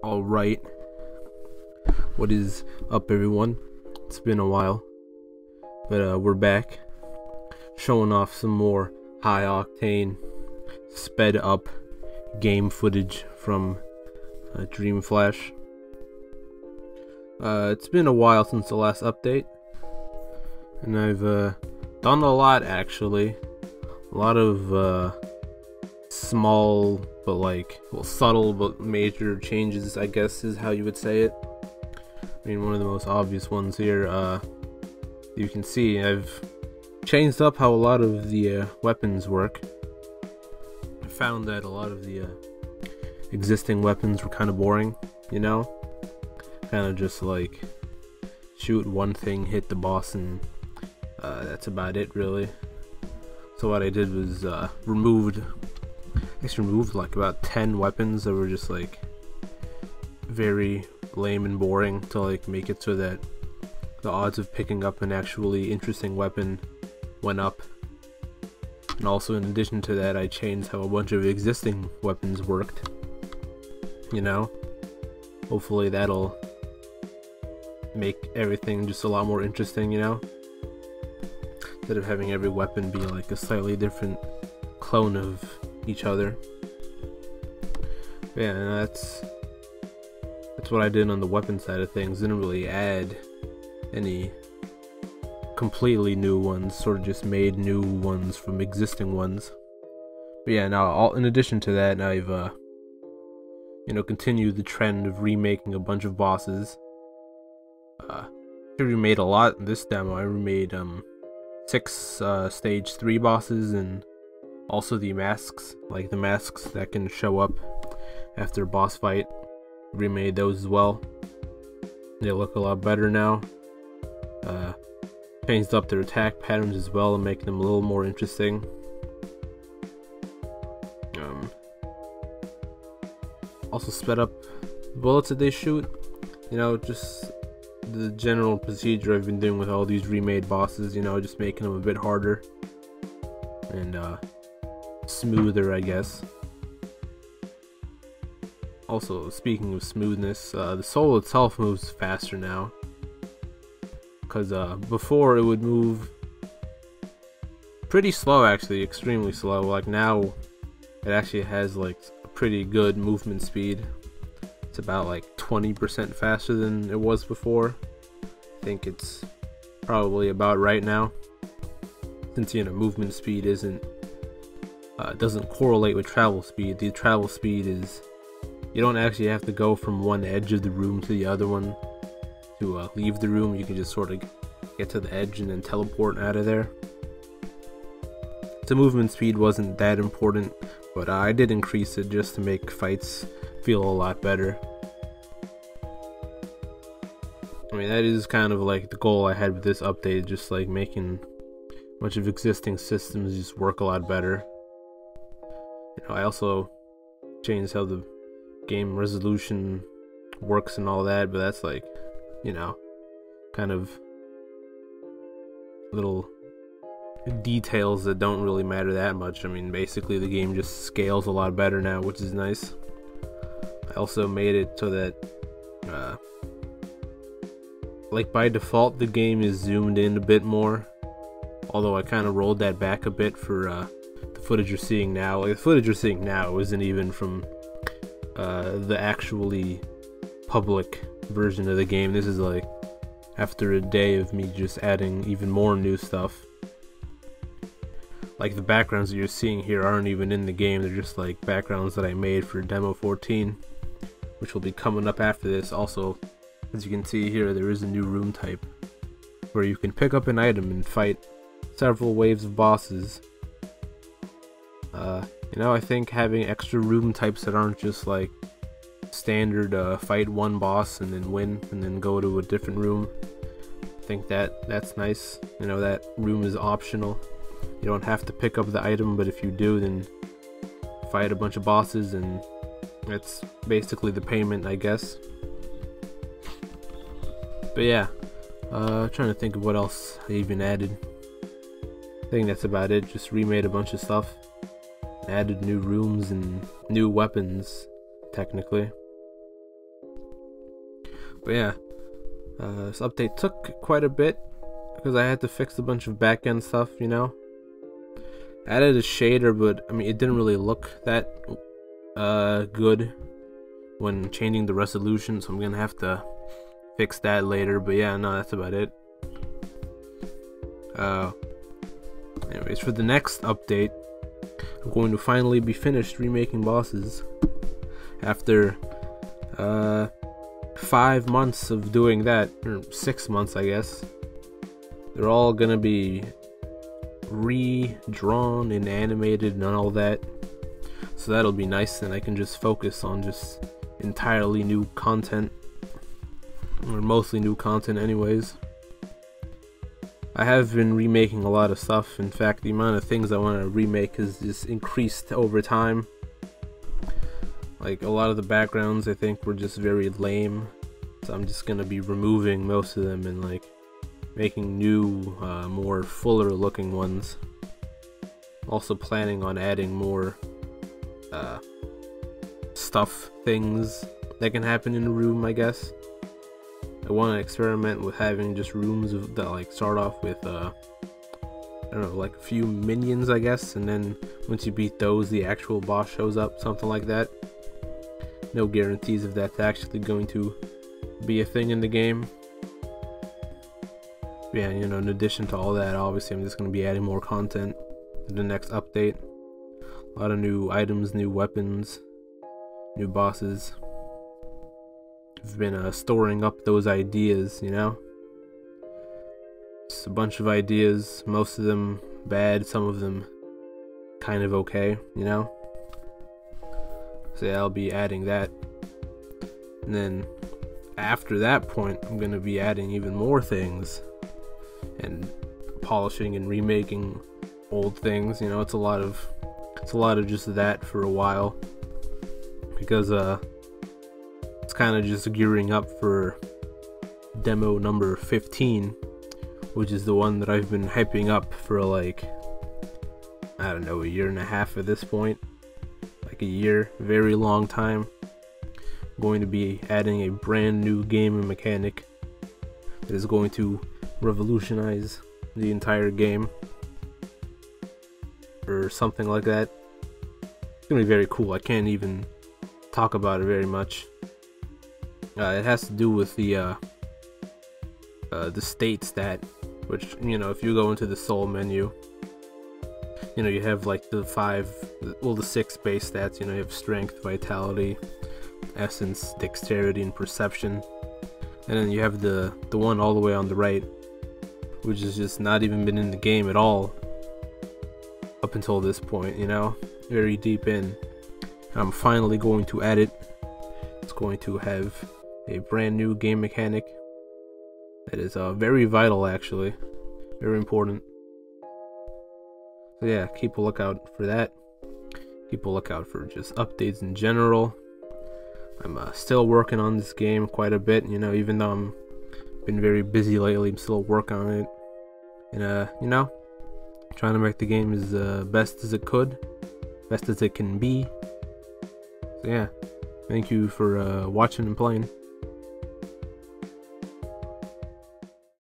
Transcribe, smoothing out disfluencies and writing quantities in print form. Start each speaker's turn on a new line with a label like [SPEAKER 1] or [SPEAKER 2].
[SPEAKER 1] Alright, what is up everyone? It's been a while, but we're back, showing off some more high octane, sped up game footage from Dream Flash. It's been a while since the last update, and I've done a lot actually. A lot of small but subtle but major changes, I guess is how you would say it. I mean, one of the most obvious ones here, you can see I've changed up how a lot of the weapons work. I found that a lot of the existing weapons were kind of boring, you know? Kind of just like shoot one thing, hit the boss, and that's about it really. So what I did was removed like about 10 weapons that were just like very lame and boring to like make it so that the odds of picking up an actually interesting weapon went up. And also in addition to that, I changed how a bunch of existing weapons worked. You know? Hopefully that'll make everything just a lot more interesting, you know? Instead of having every weapon be like a slightly different clone of each other. Yeah, and that's what I did on the weapon side of things. Didn't really add any completely new ones, sort of just made new ones from existing ones. But yeah, now in addition to that, I've continued the trend of remaking a bunch of bosses. I remade a lot in this demo. I remade 6 stage 3 bosses, and also the masks, like the masks that can show up after a boss fight. Remade those as well. They look a lot better now. Changed up their attack patterns as well and make them a little more interesting. Also sped up the bullets that they shoot. You know, just the general procedure I've been doing with all these remade bosses, you know, just making them a bit harder and smoother, I guess. Also, speaking of smoothness, the soul itself moves faster now. Because before it would move pretty slow, actually, extremely slow. Like now, it actually has like a pretty good movement speed. It's about like 20% faster than it was before. I think it's probably about right now. Since, you know, movement speed doesn't correlate with travel speed. The travel speed is, you don't actually have to go from one edge of the room to the other one to leave the room. You can just sort of get to the edge and then teleport out of there. The movement speed wasn't that important, but I did increase it just to make fights feel a lot better. I mean, that is kind of like the goal I had with this update, just like making a bunch of existing systems just work a lot better. You know, I also changed how the game resolution works and all that, but that's like, you know, kind of little details that don't really matter that much. I mean, basically the game just scales a lot better now, which is nice. I also made it so that like by default the game is zoomed in a bit more, although I kind of rolled that back a bit for the footage you're seeing now. Like, the footage you're seeing now isn't even from the actually public version of the game. This is like after a day of me just adding even more new stuff. Like the backgrounds that you're seeing here aren't even in the game. They're just like backgrounds that I made for demo 14, which will be coming up after this. Also, as you can see here, there is a new room type where you can pick up an item and fight several waves of bosses. You know, I think having extra room types that aren't just like standard fight one boss and then win and then go to a different room, I think that's nice. You know, that room is optional. You don't have to pick up the item, but if you do, then fight a bunch of bosses, and that's basically the payment, I guess. But yeah, trying to think of what else I even added. I think that's about it. Just remade a bunch of stuff. Added new rooms and new weapons, technically. But yeah, this update took quite a bit because I had to fix a bunch of back-end stuff, you know. Added a shader, but I mean it didn't really look that good when changing the resolution, so I'm gonna have to fix that later. But yeah, no, that's about it. Anyways, for the next update, I'm going to finally be finished remaking bosses after 5 months of doing that, or 6 months I guess. They're all gonna be redrawn and animated and all that, so that'll be nice, and I can just focus on just entirely new content, or mostly new content anyways. I have been remaking a lot of stuff. In fact, the amount of things I want to remake has just increased over time. Like, a lot of the backgrounds I think were just very lame, so I'm just gonna be removing most of them and like making new, more fuller looking ones. Also planning on adding more things that can happen in a room, I guess. I want to experiment with having just rooms that like start off with I don't know, like a few minions, I guess, and then once you beat those, the actual boss shows up, something like that. No guarantees if that's actually going to be a thing in the game. Yeah, you know, in addition to all that, obviously I'm just going to be adding more content in the next update. A lot of new items, new weapons, new bosses. I've been storing up those ideas, you know. It's a bunch of ideas, most of them bad, some of them kind of okay, you know. So yeah, I'll be adding that. And then after that point, I'm going to be adding even more things and polishing and remaking old things. You know, it's a lot of just that for a while, because it's kind of just gearing up for demo number 15, which is the one that I've been hyping up for like, I don't know, a year and a half at this point. Like a year, very long time. I'm going to be adding a brand new game and mechanic that is going to revolutionize the entire game, or something like that. It's gonna be very cool. I can't even talk about it very much. It has to do with the state stat, which, you know, if you go into the soul menu, you know, you have like the 6 base stats. You know, you have strength, vitality, essence, dexterity, and perception. And then you have the one all the way on the right, which has just not even been in the game at all up until this point, you know, very deep in. I'm finally going to add it. It's going to have a brand new game mechanic that is very vital, actually, very important. So yeah, keep a lookout for that. Keep a lookout for just updates in general. I'm still working on this game quite a bit, you know, even though I'm been very busy lately, I'm still working on it. And you know, trying to make the game as best as it can be. So yeah, thank you for watching and playing.